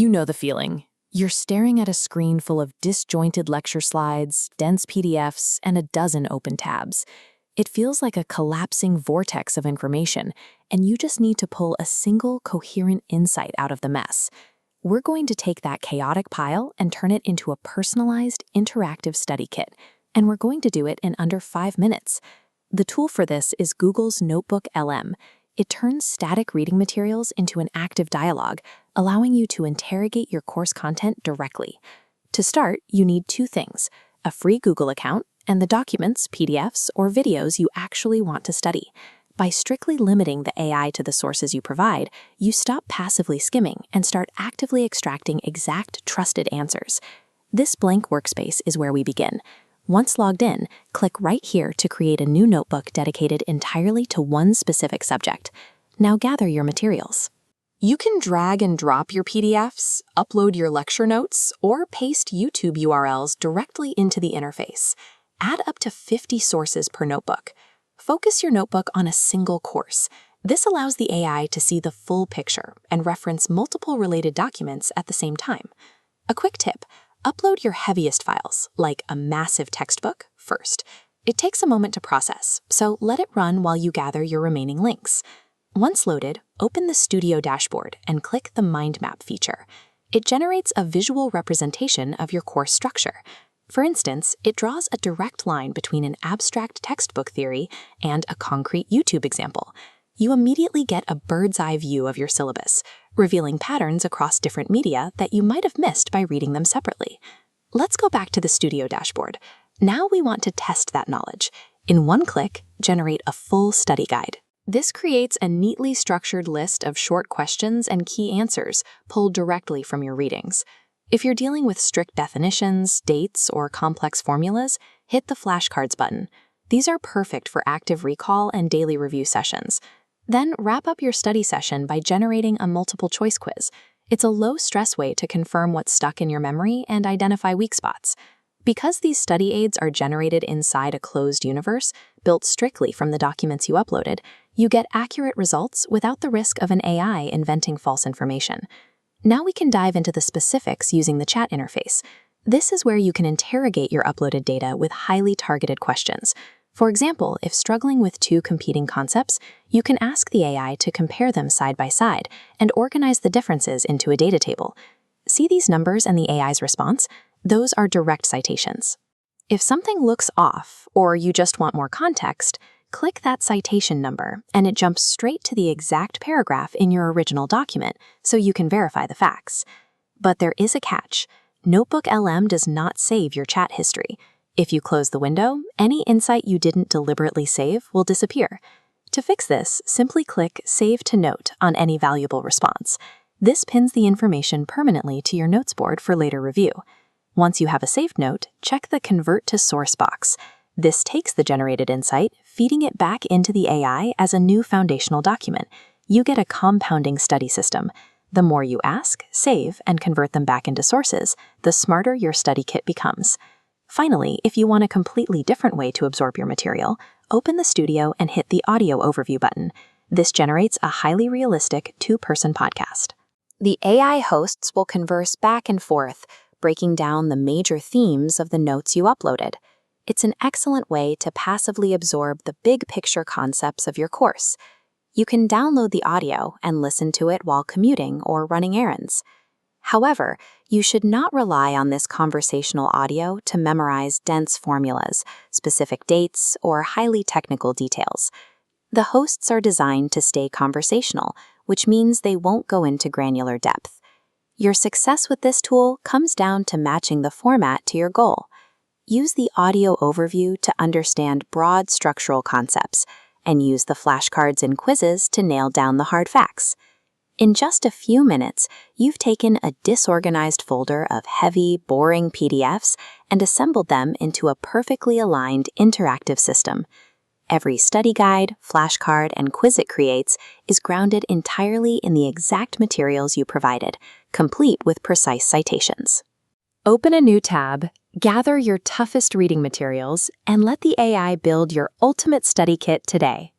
You know the feeling. You're staring at a screen full of disjointed lecture slides, dense PDFs, and a dozen open tabs. It feels like a collapsing vortex of information, and you just need to pull a single coherent insight out of the mess. We're going to take that chaotic pile and turn it into a personalized, interactive study kit, and we're going to do it in under 5 minutes. The tool for this is Google's Notebook LM. It turns static reading materials into an active dialogue, allowing you to interrogate your course content directly. To start, you need 2 things: a free Google account and the documents, PDFs, or videos you actually want to study. By strictly limiting the AI to the sources you provide, you stop passively skimming and start actively extracting exact, trusted answers. This blank workspace is where we begin. Once logged in, click right here to create a new notebook dedicated entirely to one specific subject. Now gather your materials. You can drag and drop your PDFs, upload your lecture notes, or paste YouTube URLs directly into the interface. Add up to 50 sources per notebook. Focus your notebook on a single course. This allows the AI to see the full picture and reference multiple related documents at the same time. A quick tip: upload your heaviest files, like a massive textbook, first. It takes a moment to process, so let it run while you gather your remaining links. Once loaded, open the Studio dashboard and click the Mind Map feature. It generates a visual representation of your course structure. For instance, it draws a direct line between an abstract textbook theory and a concrete YouTube example. You immediately get a bird's-eye view of your syllabus, revealing patterns across different media that you might have missed by reading them separately. Let's go back to the Studio dashboard. Now we want to test that knowledge. In one click, generate a full study guide. This creates a neatly structured list of short questions and key answers pulled directly from your readings. If you're dealing with strict definitions, dates, or complex formulas, hit the flashcards button. These are perfect for active recall and daily review sessions. Then wrap up your study session by generating a multiple-choice quiz. It's a low-stress way to confirm what's stuck in your memory and identify weak spots. Because these study aids are generated inside a closed universe, built strictly from the documents you uploaded, you get accurate results without the risk of an AI inventing false information. Now we can dive into the specifics using the chat interface. This is where you can interrogate your uploaded data with highly targeted questions. For example, if struggling with 2 competing concepts, you can ask the AI to compare them side by side and organize the differences into a data table. See these numbers and the AI's response? Those are direct citations. If something looks off, or you just want more context, click that citation number, and it jumps straight to the exact paragraph in your original document, so you can verify the facts. But there is a catch. Notebook LM does not save your chat history. If you close the window, any insight you didn't deliberately save will disappear. To fix this, simply click Save to Note on any valuable response. This pins the information permanently to your notes board for later review. Once you have a saved note, check the Convert to Source box. This takes the generated insight, feeding it back into the AI as a new foundational document. You get a compounding study system. The more you ask, save, and convert them back into sources, the smarter your study kit becomes. Finally, if you want a completely different way to absorb your material, open the Studio and hit the Audio Overview button. This generates a highly realistic 2-person podcast. The AI hosts will converse back and forth, breaking down the major themes of the notes you uploaded. It's an excellent way to passively absorb the big picture concepts of your course. You can download the audio and listen to it while commuting or running errands. However, you should not rely on this conversational audio to memorize dense formulas, specific dates, or highly technical details. The hosts are designed to stay conversational, which means they won't go into granular depth. Your success with this tool comes down to matching the format to your goal. Use the audio overview to understand broad structural concepts, and use the flashcards and quizzes to nail down the hard facts. In just a few minutes, you've taken a disorganized folder of heavy, boring PDFs and assembled them into a perfectly aligned interactive system. Every study guide, flashcard, and quiz it creates is grounded entirely in the exact materials you provided, complete with precise citations. Open a new tab, gather your toughest reading materials, and let the AI build your ultimate study kit today.